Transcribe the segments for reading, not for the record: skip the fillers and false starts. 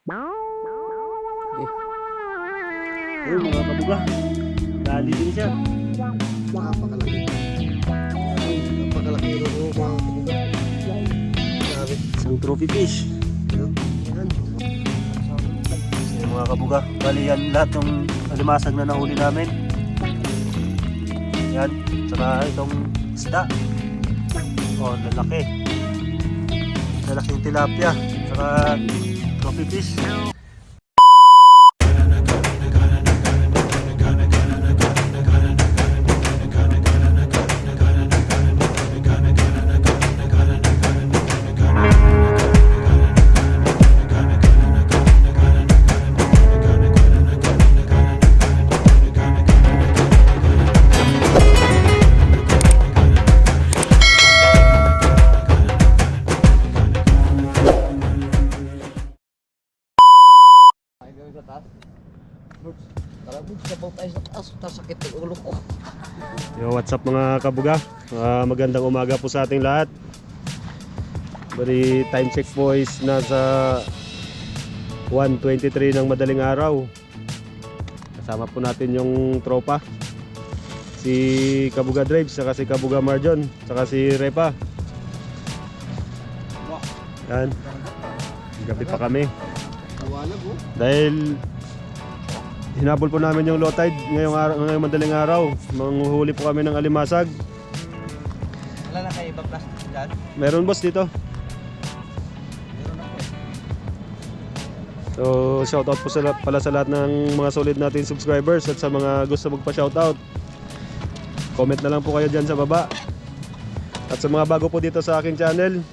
Uy, mga kabuga, dali din siya. Napakalaki. Napakalaki rin yung mga kabuga. Grabe. Isang trophy fish. Ano? Yan. Yung mga kabuga, bali yan lahat ng alimasag na nahuli namin. Yan, saka itong isda. Oh, lalaki. Lalaking tilapia, saka trophy fish. Sakit ng ulo ko. Yo, what's up mga kabuga? Magandang umaga po sa ating lahat. Bali, time check po is nasa 1:23 ng madaling araw. Kasama po natin yung tropa, si Kabuga Drives, saka si Kabuga Marjon, saka si Repa. Yan, gabi pa kami dahil hinabol po namin yung low tide ngayong madaling araw. Manghuhuli po kami ng alimasag. Wala na kayo ibang plastic dyan? Meron boss dito. Meron na po. So shoutout po pala sa lahat ng mga solid natin subscribers, at sa mga gusto magpa-shoutout, comment na lang po kayo dyan sa baba. At sa mga bago po dito sa aking channel,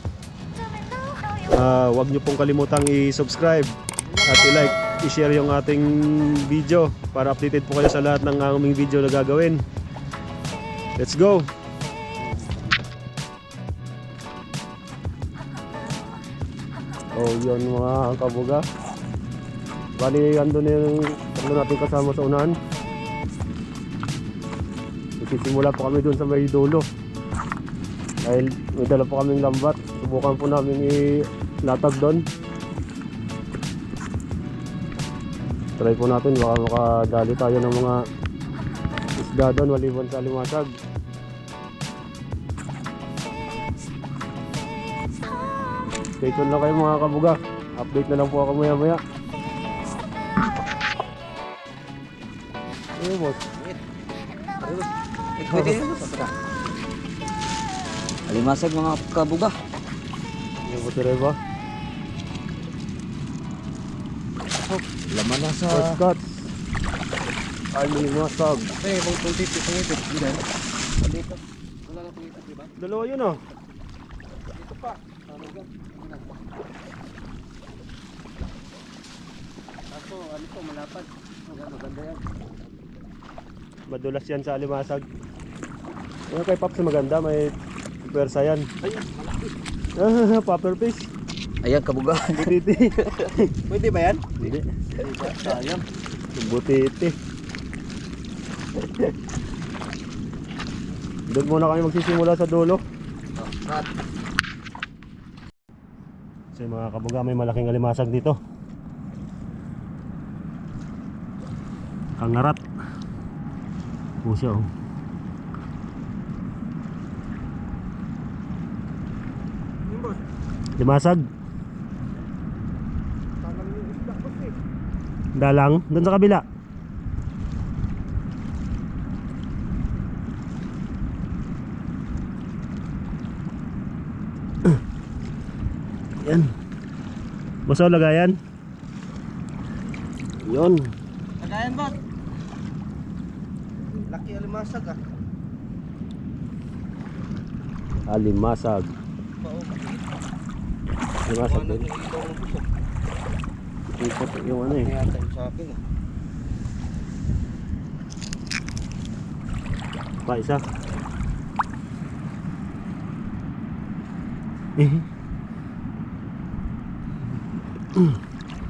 huwag nyo pong kalimutang i-subscribe at i-like, i-share yung ating video para updated po kayo sa lahat ng aming video na gagawin. Let's go! Oh, yun mga kabuga. Bali, andun yung tatlo natin kasama sa unahan. Isisimula po kami dun sa may dulo dahil may dala po kaming lambat. Subukan po namin ilatag doon. Try po natin, baka makadali tayo ng mga isda doon maliban sa alimasag. Stay tuned lang kayo mga kabuga. Update na lang po ako maya maya. Ayun boss. Pwede yun. Alimasag mga kabuga. Ayun po si Reva. Laman na sa... First cut. Alimasag. Eh, bang pultip. Dito. Wala na pultip, diba? Dalawa yun oh. Dito pa. Kaso, ano to, malapad. Maganda yan. Madulas yan sa alimasag. Yung kay Pops maganda, may pwersa yan. Ayan, malaki. Popper fish. Ayan, kabuga. Butiti. Pwede ba yan? Hindi. Sayang. Butiti. Doon muna kami magsisimula sa dulo. Rat. Kasi mga kabuga, may malaking alimasag dito. Kangarat. Pusya oh. Limasag. Dalang, doon sa kabila. Yan. Basta lagayan. Yun. Lagayan ba? Laki alimasag ah. Alimasag. Alimasag din. Ikot yung ano eh. Kaya tayo sa akin ah. Pa isa.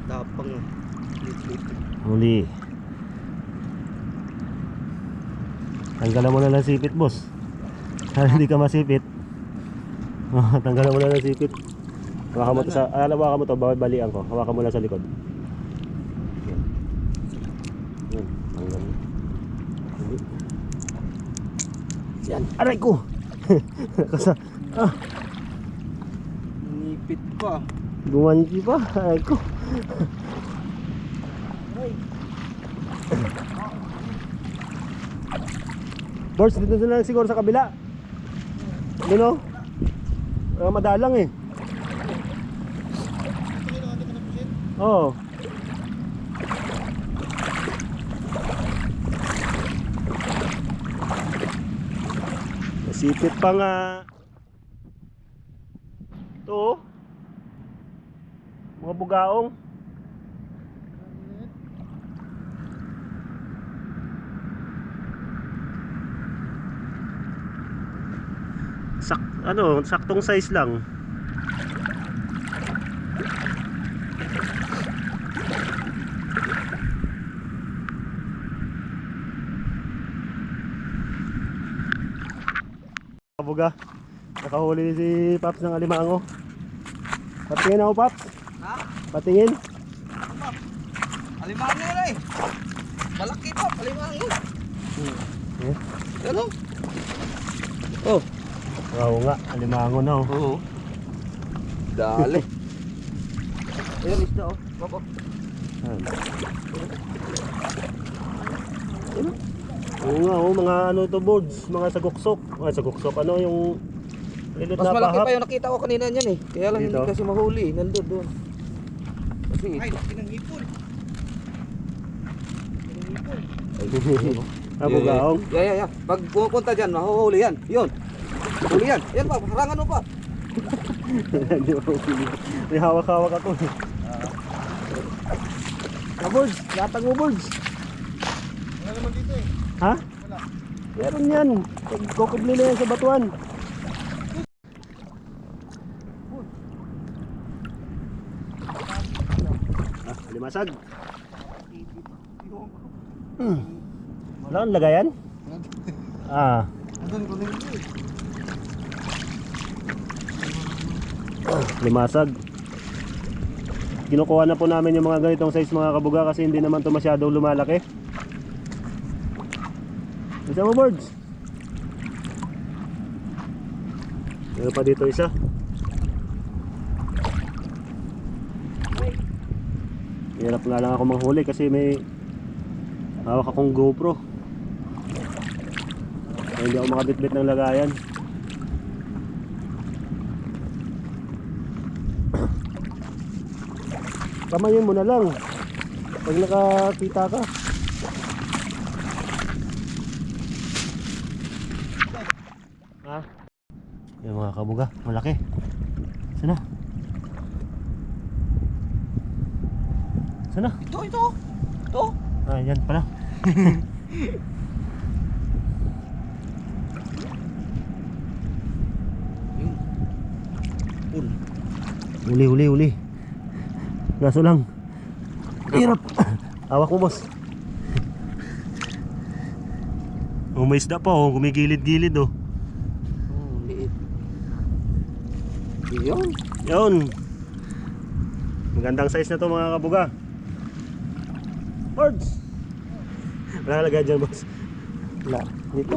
Tapang ah. Huli. Tanggalan mo na lang sipit boss. Para hindi ka masipit. Tanggalan mo na lang sipit. Hawakan mo to sa, hawakan mo to, balian ko. Hawakan mo lang sa likod. Yan. Yan, hanggang. Yan, aray ko. Kasa, Nipit pa. gumanji pa, aray ko. Boss, dito na lang siguro sa kabila. Ano? Madalang eh. Oo. Nasipit pa nga. Ito oh. Mga bugaong. Saktong size lang. Kabuga, nakahuli si Paps ng alimango. Patingin ako, Paps. Ha? Patingin. Alimango na eh. Malaki pa, alimango. Eh? Ano? Oh. Oo nga, alimango na oh. Oo. Dali. Ayun, isda oh. Babo. Ayan. Oo nga oh, mga ano to birds, mga saguksok. Saguksok, ano yung lilit Mas na malaki pahak. pa yung nakita ko kanina niyan eh. Kaya lang Dito? hindi kasi mahuli. Nandun doon. Kasi Ay, laki ng hipon. Bugaong. Yeah. Pag pupunta dyan, mahuhuli yan. Yun. Huli yan. Yan pa, harangan mo pa. Hindi mo huli. May hawak-hawak ako. Birds, latag mo birds. Wala naman dito eh. Ha? Wala. Meron yan. Kukubli na yan sa batuan. Limasag. Wala kang lagayan? Andun ko na yun eh. Limasag. Kinukuha na po namin yung mga ganitong size mga kabuga kasi hindi naman to masyadong lumalaki. Isa mo birds. Meron pa dito isa. Hirap nga lang ako manghuli kasi may hawak akong GoPro. Kaya hindi ako makabitbit ng lagayan. Kamayin mo na lang pag nakakita ka. Ha? Yung mga kabuga, malaki. Sana? Sana? Ito. Ito. Ah, yan pala. Huli. Gaso lang. Hirap. Hawak mo, boss. Oh, may isda pa oh, gumigilid-gilid oh. Liit. Yun. Yun. Magandang size na to mga kabuga. Birds. Wala lagay dyan, boss. Wala. Dito.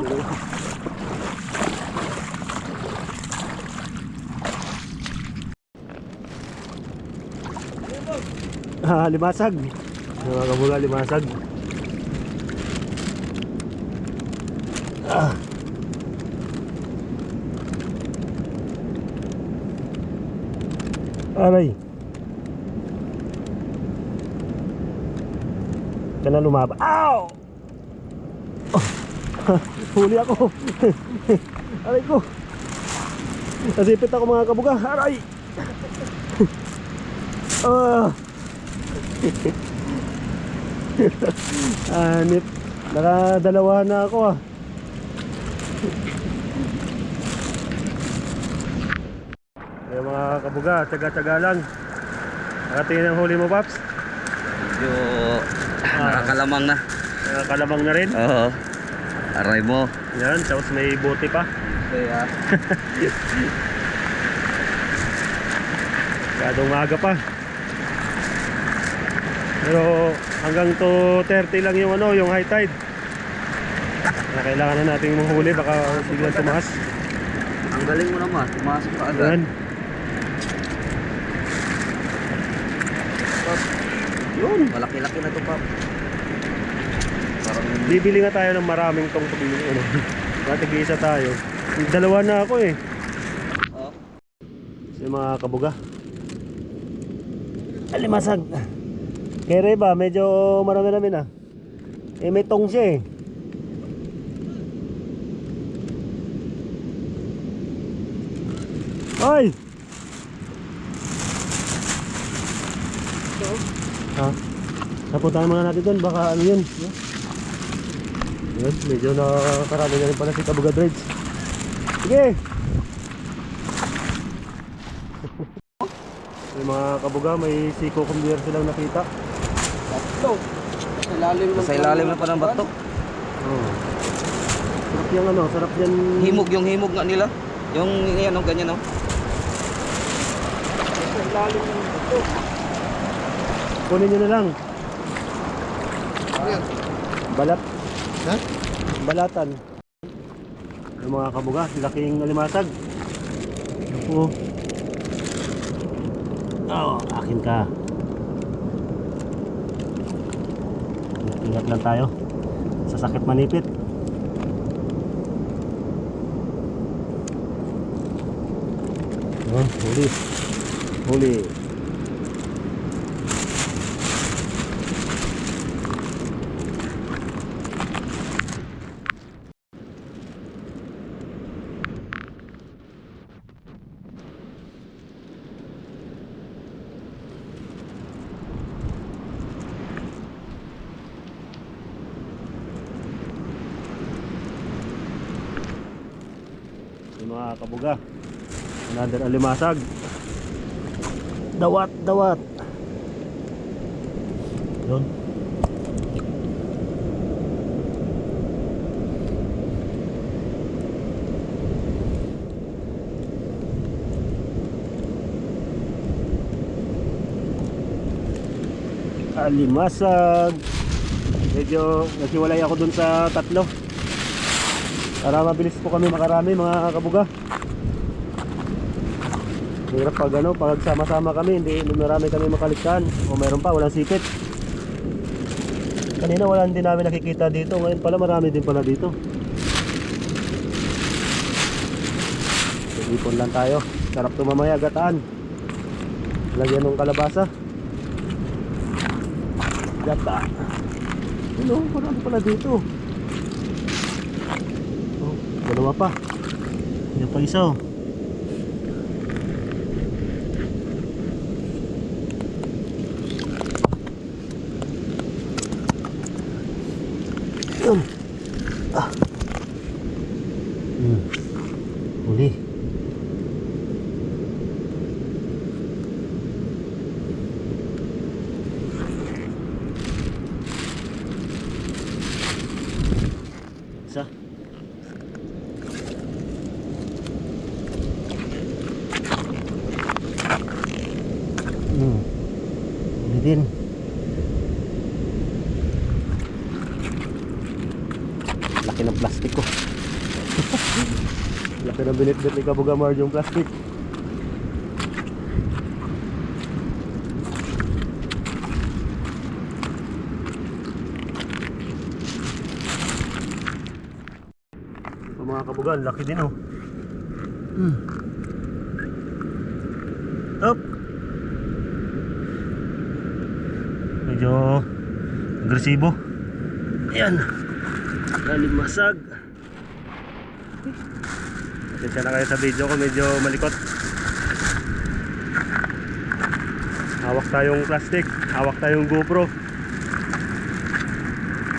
Limasag. Mga kabuga, limasag. Aray. Ka na lumaba. Ow! Oh. Huli ako. Aray ko. Nasipit ako mga kabuga. Aray. Anip. Nakadalawa na ako ah. Yung mga kabuga, tsaga-tsaga lang. Nakatingin ang huli mo, Paps? Medyo nakakalamang na. Nakakalabang na rin. Oo. Aray mo. Yan, tapos may bote pa. Kaya Masyadong maaga pa. Pero hanggang 2:30 lang yung ano, yung high tide. Na kailangan na nating manghuli, baka biglang tumaas. Ang galing mo naman, pumasok ka agad. Yan. Yun. Malaki-laki na to, Pap. Parang Bibili nga tayo ng maraming tong ano. Matig-isa tayo. Dalawa na ako eh. oh. Yung mga kabuga. Alimasag. Kere ba? Medyo marami-rami na. Eh may tong siya eh. Ay! Ha? Napuntahan muna natin doon. Baka ano yun. Yun, medyo nakarami na rin pala si Kabuga Dredge. Sige! Yung mga kabuga, may siko kumbiyer silang nakita. Tatlo. Sa ilalim na pa ng bato. Oh. Sarap yung ano, sarap yan. Himog, yung himog nga nila. Yung yan, oh, ganyan, oh. Sa ilalim ng ito. Kunin nyo na lang. Ano yan? Balat. Ha? Balatan. Yung mga kabuga, laking alimasag. Ako. Oh, akin ka. Ingat lang tayo. Sasakit manipit. Oh, huli. Huli. Yung mga kabuga, another alimasag. Dawat, dawat. Yun. Alimasag. Medyo naghiwalay ako dun sa tatlo para mabilis po kami makarami mga kabuga. Hirap pag ano, pag sama-sama kami, hindi marami kami makaliktan. O meron pa, walang sipit. Kanina wala din namin nakikita dito. Ngayon pala marami din pala dito. Ipon lang tayo. Sarap to mamaya, gataan. Lagyan ng kalabasa. Gata. Ano, marami pala dito. Oh, dalawa pa. Yan pa isa oh. Yun. Ah. Huli. Isa. Huli din. Laki ng plastic ko. Laki ng binit-bit ni Kabuga Marge yung plastic. Ito mga kabuga, laki din oh. Up. Medyo agresibo. Ayan. Alimasag. Pasensya na kayo sa video ko, medyo malikot. Hawak tayong plastic, hawak tayong GoPro.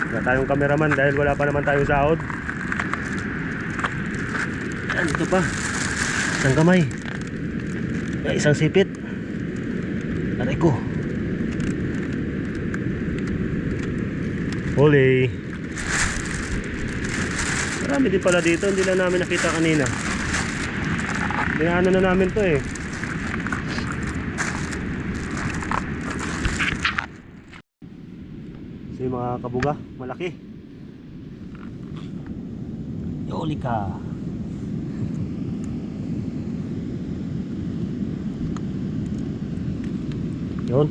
Wala tayong cameraman dahil wala pa naman tayong sahod. Ayan, ito pa. Isang kamay. Isang sipit. Aray ko. Huli. Marami din pala dito, hindi lang namin nakita kanina. Dinaanan na namin to eh. So yung mga kabuga, malaki. Yoli ka. Yun.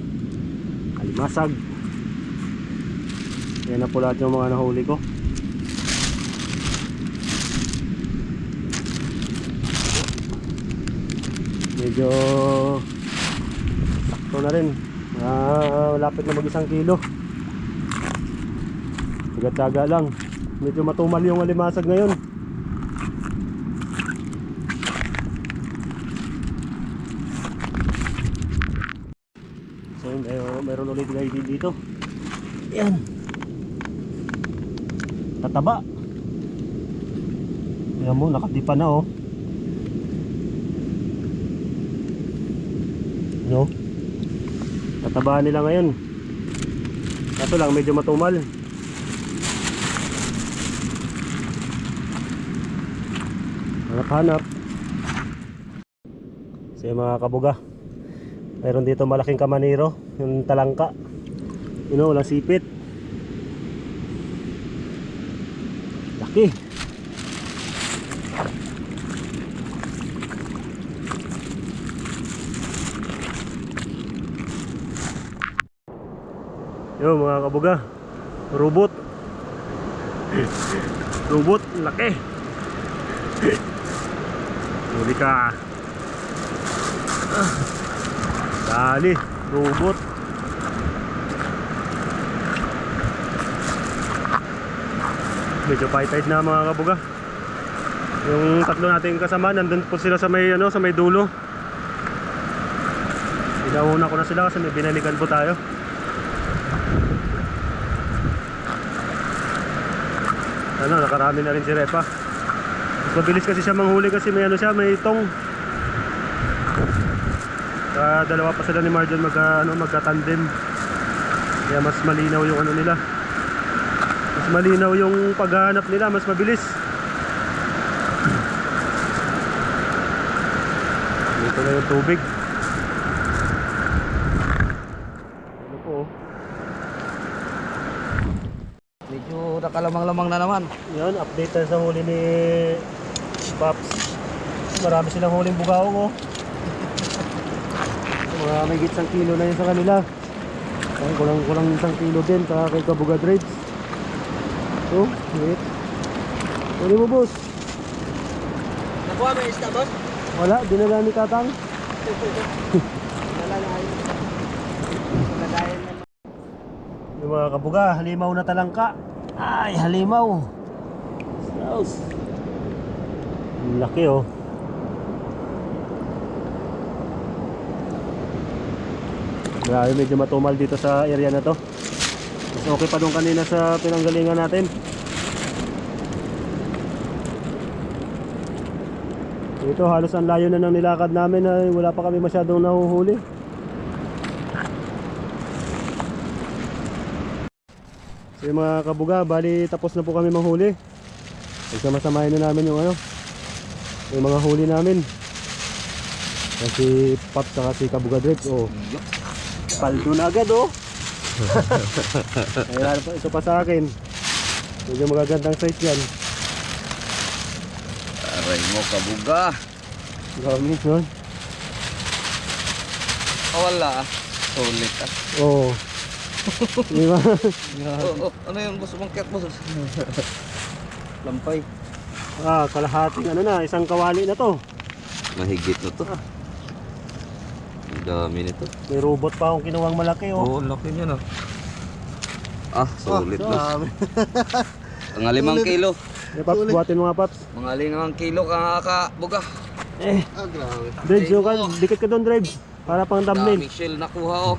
Alimasag. Yan na po lahat yung mga nahuli ko. Medyo sakto na rin. Malapit na mag 1 kilo. Tiga-tiyaga lang. Medyo matumal yung alimasag ngayon. So mayroon ulit guys dito. Yan. Tataba. Yan mo, nakatipa na oh. No? Tatabaan nila ngayon. Kaso lang medyo matumal. Hanap-hanap. So yung mga kabuga, mayroon dito malaking kamaniro, yung talangka. You know, walang sipit. Laki. Yo mga kabuga, robot. Robot, laki. Huli ka. Dali, robot. Medyo pahit-pahit na mga kabuga. Yung tatlo nating kasama, nandun po sila sa may sa may dulo. Inauna ko na sila kasi may binalikan po tayo. Nakarami na rin si Repa. Mabilis kasi siya manghuli kasi may may tong. Dalawa pa sila ni Marjan magka-tandem. Kaya mas malinaw yung nila. Mas malinaw yung paghahanap nila, mas mabilis. Dito na yung tubig. Ano po? Medyo nakalamang-lamang na naman. Yan, update tayo sa huli ni Pops. Marami silang huling bugaong oh. Mga may 1 kilo na yun sa kanila. Kulang 1 kilo din sa kay Kabuga Trades. So, wait. Huli mo boss. Nakuha mo yung isda, boss? Wala, dinala ni Tatang. Yung mga kabuga, halimaw na talangka. Ay, halimaw. Sauce. Ang laki oh. Grabe, medyo matumal dito sa area na to. Mas okay pa doon kanina sa pinanggalingan natin. Ito halos ang layo na ng nilakad namin ay wala pa kami masyadong nahuhuli. So yung mga kabuga, bali tapos na po kami manghuli. Pagsamasamahin na namin yung yung mga huli namin. Kasi Pop saka si Kabuga Dreps oh. Paldo na agad oh. Ayan, ito pa sa akin. Medyo magagandang size yan. Aray mo, kabuga. Gamit nun. Wala ah. Sulit ah. Oo. Di ba? Ano yun, boss? Mangkit, boss. Lampay. Kalahating isang kawali na to. Mahigit na to. Ang dami nito. May robot pa akong kinuwang malaki oh. Oo, laki niya na. Sulit boss. Mga 5 kilo. Paps, buhatin mo nga Paps. Mga 5 kilo kakabuga. Grabe. Drives yung dikit ka doon Drives. Para pang thumbnail. Daming shell nakuha oh.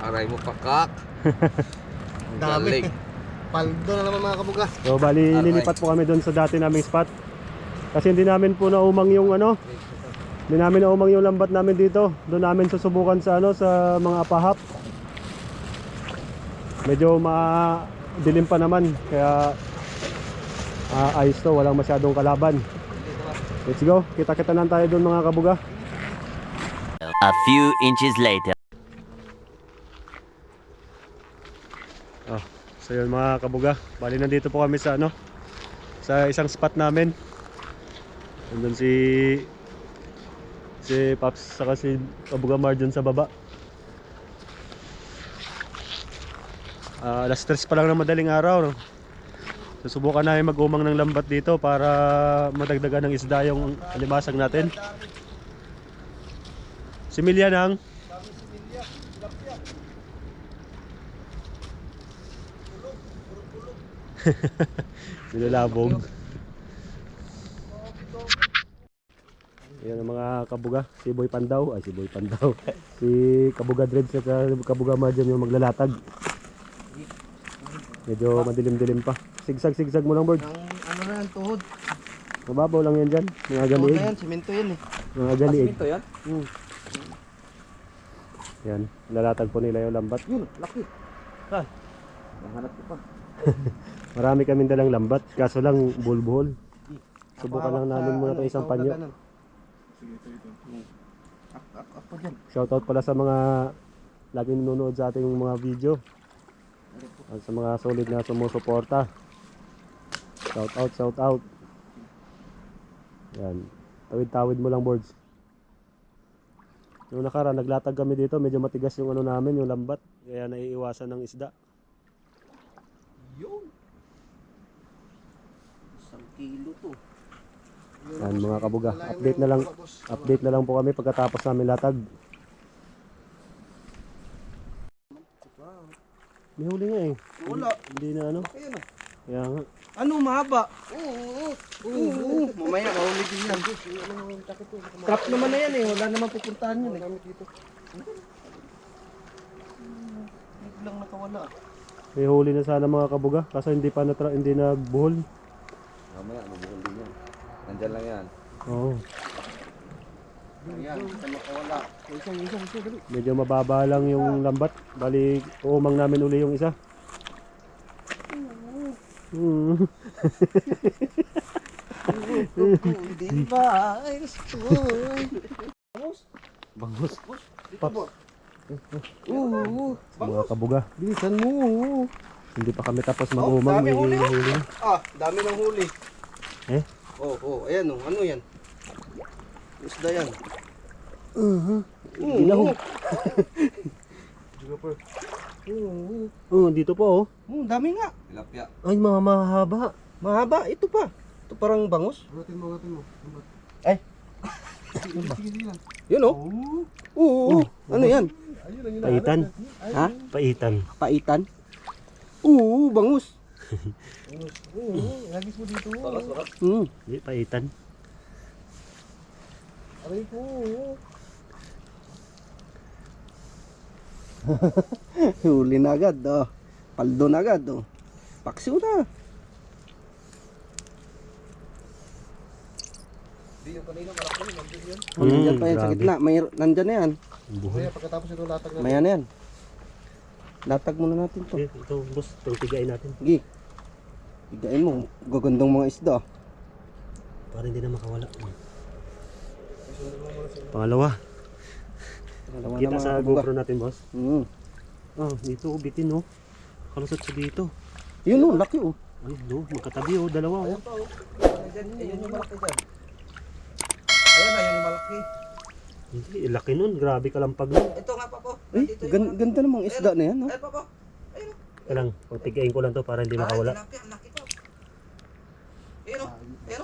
Aray mo pakak. Dami. Paldo na naman mga kabuga. So bali lilipat po kami doon sa dati naming spot. Kasi hindi namin po naumang yung hindi namin naumang yung lambat namin dito. Doon namin susubukan sa sa mga apahap. Medyo dilim pa naman kaya ayos to, walang masyadong kalaban. Let's go, kita-kita lang tayo doon mga kabuga. A few inches later. Oh, so yun mga kabuga. Bali nandito po kami sa ano, sa isang spot namin. Nandun si Paps saka si Kabuga Marjon sa baba. Alas 3 pa lang ng madaling araw, no? Susubukan namin mag-umang ng lambat dito para madagdagan ng isda yung alimasag natin. Similya nang nilalabog. Yan ang mga kabuga, si Boy Pandaw, ay si Boy Pandaw. Si Kabuga Dreads at Kabuga Marjon yung maglalatag. Medyo madilim-dilim pa. Sigsag-sigsag mo lang, Bird. Ang ano na yan, tuhod. Mababaw lang yan dyan. Mga Tuhod galiig. na yan, simento yan eh. Mga galiig. Ito yan? Yan, lalatag po nila yung lambat. Yun, laki. Nahanap ko pa. Marami kaming dalang lambat, kaso lang bulbul. Subukan lang namin muna itong isang panyo. Ako dyan. Shoutout pala sa mga laging nanonood sa ating mga video. At sa mga solid na sumusuporta. Shout out. Yan. Tawid-tawid mo lang, boards. Noong nakaraan, naglatag kami dito. Medyo matigas yung ano namin, yung lambat. Kaya naiiwasan ng isda. Yun. 1 kilo to. Yan mga kabuga. Update na lang po kami pagkatapos namin latag. May huli nga eh. Wala. Hindi na ano. Ayan o. Kaya nga. Ano, mahaba? Oo. Mamaya, mahuli din yan. Trap naman na yan eh. Wala naman pupuntahan yun eh. Hindi lang nakawala. May huli na sana mga kabuga. Kaso hindi pa hindi nagbuhol. Mamaya, mabuhol din yan. Nandyan lang yan. Oo. Ayan, isa nakawala. Isang, dali. Medyo mababa lang yung lambat. Bali, uumang namin uli yung isa. Hindi ba? Ay, Bangus. Paps. Oo. Mga kabuga. Bilisan mo. Hindi pa kami tapos mag-umang. dami May huli, oh. huli. Ah, dami ng huli. Eh? Ayan oh. Ano yan? Isda yan. Ginahog. Dito po oh. Dami nga. Tilapia. Ay, mga mahaba. Mahaba. Ito pa. Ito parang bangus. Gatin mo. Ay. Yun oh. Oo. Ano yan? Paitan. Ha? Paitan. Paitan? Oo, bangus. Lagis mo dito. Bakas. Hindi, paitan. Aray ko. Huli na agad, oh. Paldo na agad, oh. Paksiw na. Hindi yung kanina malaki yun. Nandun yun. Nandyan pa yan sa grabe. gitna. Nandyan na yan. Buhol. Kaya pagkatapos ito latag na. Maya na yan. Latag muna natin to. Ito, boss. Itong tigain natin. Sige. Higain mo. Gagandang mga isda. Para hindi na makawala. Pangalawa. Dalawa Kita na sa mga buga. GoPro natin, boss. Dito, bitin oh. Kalusot sa dito. Yun oh, laki oh. Ay, no, magkatabi oh, dalawa oh. Ayun yung malaki dyan. Ayun na, yun yung malaki. Hindi, laki nun. Grabe kalampag nun. Ito nga pa po. Eh, ganda namang isda na yan, no? Ayun pa po. Ayun. Kaya lang, pagtigain ko lang to para hindi makawala. Tilapia. Ang laki po. Ayun o. Ayun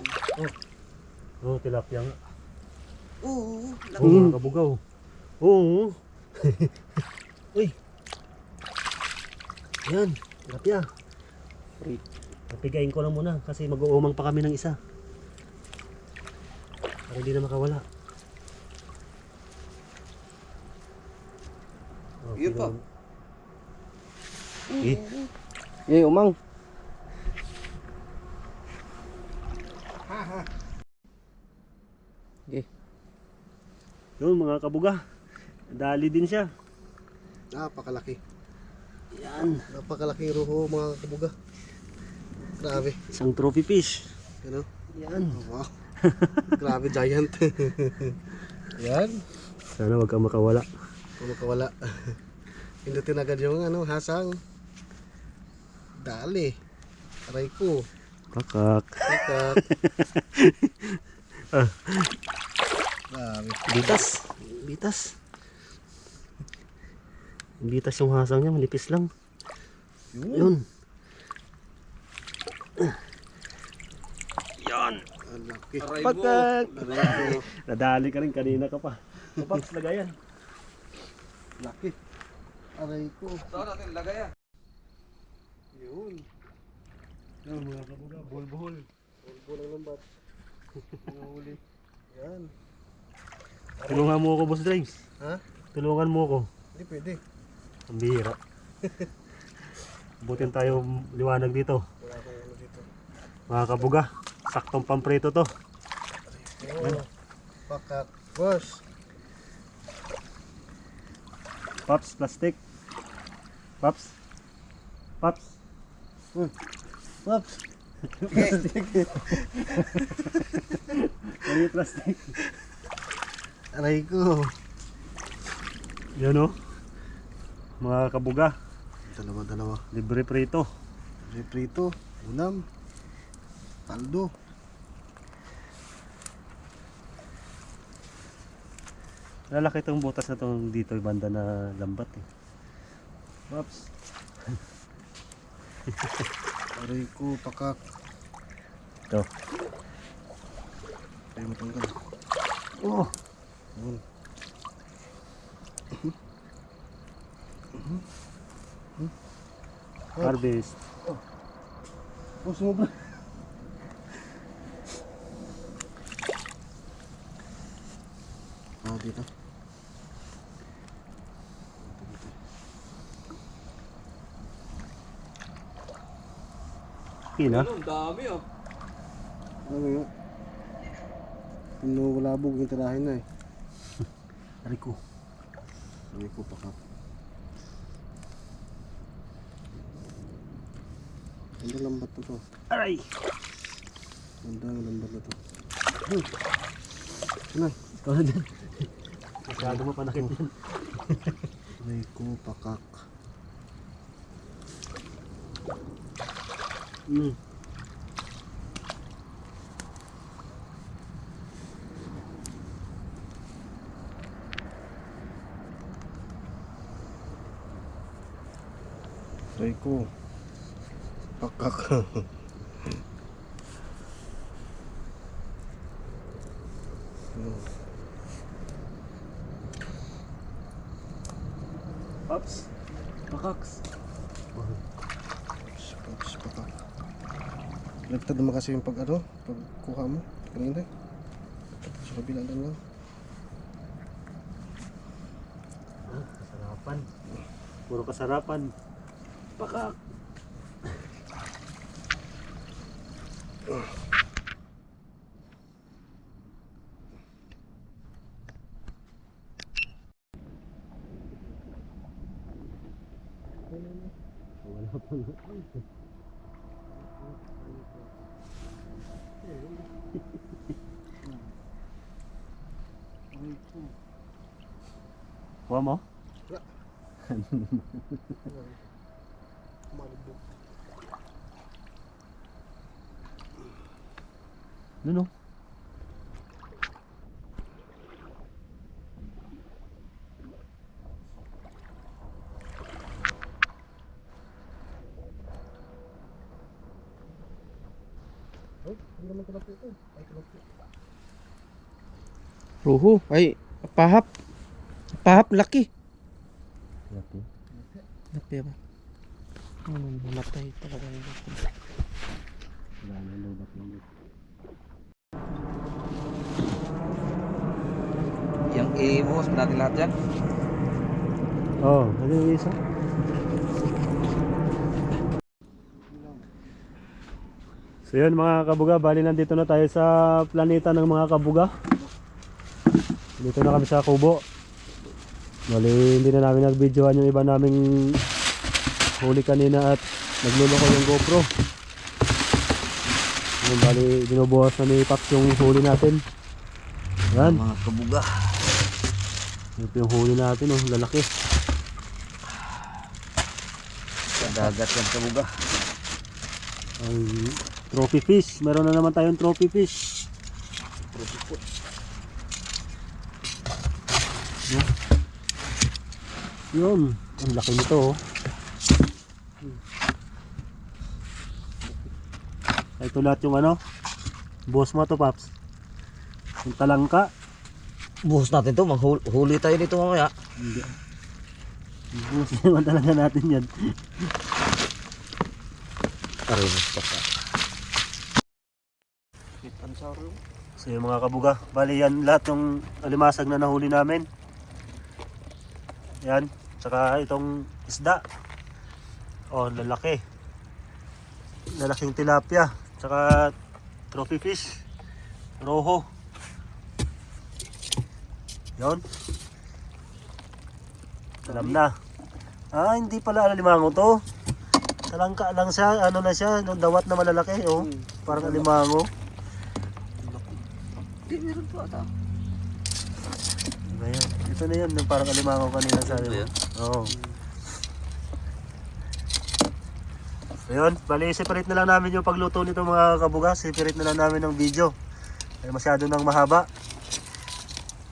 o. Oh, tilapia nga. Oo. Oh, mga kabugaw. Oo. Uy. Yan, tilapia. Papigain ko lang muna kasi mag-uumang pa kami ng isa. Para hindi na makawala. Oh, Yun pa. Eh, umang. Okay. Yun mga kabuga. Dali din siya. Napakalaki. Yan. Napakalaking ruho mga kabuga. Grabe. Isang trophy fish. Ano? Yan. Wow. Grabe, giant. Yan. Sana wag kang makawala. Kung makawala. Pindutin agad yung ano, hasang. Dali. Aray ko. Pakak. Tikat. Grabe. Bitas. Bitas. Bitas yung hasang niya, manipis lang. Yun. Yan. Ang laki. Pakak. Aray ko. Nadali ka rin, kanina ka pa. Paps, lagayan. Laki. Aray ko. Saan natin lagay ah? Yun. Yan mga kabuga. Buhol-buhol. Buhol-buhol ang lambat. Nahuli. Yan. Tulungan mo ako, Boss Drives. Ha? Tulungan mo ako. Hindi pwede. Ang bihira. Butin tayo liwanag dito. Wala akong ano dito. Mga kabuga, saktong pamprito to. Oh. Pakak. Boss. Pops, plastic. Pops. Pops. Pops. Ano yung plastic? Aray ko. Yan o. Mga kabuga, Dalawa-dalawa. libre prito. Reprito. Unam. Paldo. Lalaki itong butas na itong dito, banda na lambat eh. Pops. Aray ko. Pakak. Ito. Tayo matanggal. Oh. Yun. Harvest. Oh, sumobra. Ah, dito. Kina. Ano, ang dami ah. Ano yun? Pinulabog yung tirahin na eh. Rico. Aray ko, pakak. Ganda lambat na to. Aray! Ganda ang lambat na to. Ano? Ikaw na dyan. Masyado mo panakit yan. Aray ko, pakak. Aray ko. Pakak. Pops. Pakaks. Pakak. Lagtad naman kasi yung pagkuha mo kanina. Sa kabila na lang. Kasarapan. Puro kasarapan. Pakak. Wala pa na. Kuha mo? Malubog. Ano? Oh, hindi naman tilapia ito. Ay, tilapia. Ruho. Ay, pahap. Pahap, laki. Laki. Laki ba? Matay talaga yung laki. Wala na lobat yun. Yang ibuhos pa natin lahat yan. Oo, ano yung isa? So yun mga kabuga, bali nandito na tayo sa planeta ng mga kabuga. Dito na kami sa kubo. Bali hindi na namin nag-videoan yung iba naming huli kanina at nagluloko yung GoPro. Yun, bali binubuhos na ni Pax yung huli natin. Yan, Mga kabuga. ito yung huli natin, lalaki. Sa dagat yan kabuga. Ay, trophy fish. Meron na naman tayong trophy fish. Yun. Ang laki nito oh. Ito lahat yung ano. Boss mo to, Paps. Yung talangka. Buhos natin to, manghuli tayo dito mamaya. Hindi. Boss naman talaga natin yan. Aray mo pa. So yung mga kabuga, bali yan lahat yung alimasag na nahuli namin. Yan, tsaka itong isda. Oh, lalaki. Lalaking tilapia, tsaka trophy fish. Roho. Yon. Alam na. Ah, hindi pala alimango to. Talangka lang siya, ano na siya, no, dawat na malalaki, oh. Parang alimango. Di, meron po ata. Diba yan? Ito na yun, yung parang alimango kanina sa Ito yan? Oo. Ayun, bali separate na lang namin yung pagluto nito mga kabuga. Separate na lang namin ng video. Ay masyado nang mahaba.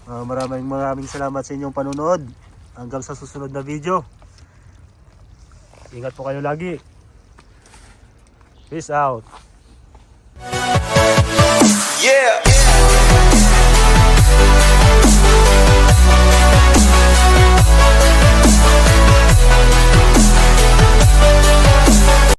Maraming salamat sa inyong panunood. Hanggang sa susunod na video. Ingat po kayo lagi. Peace out.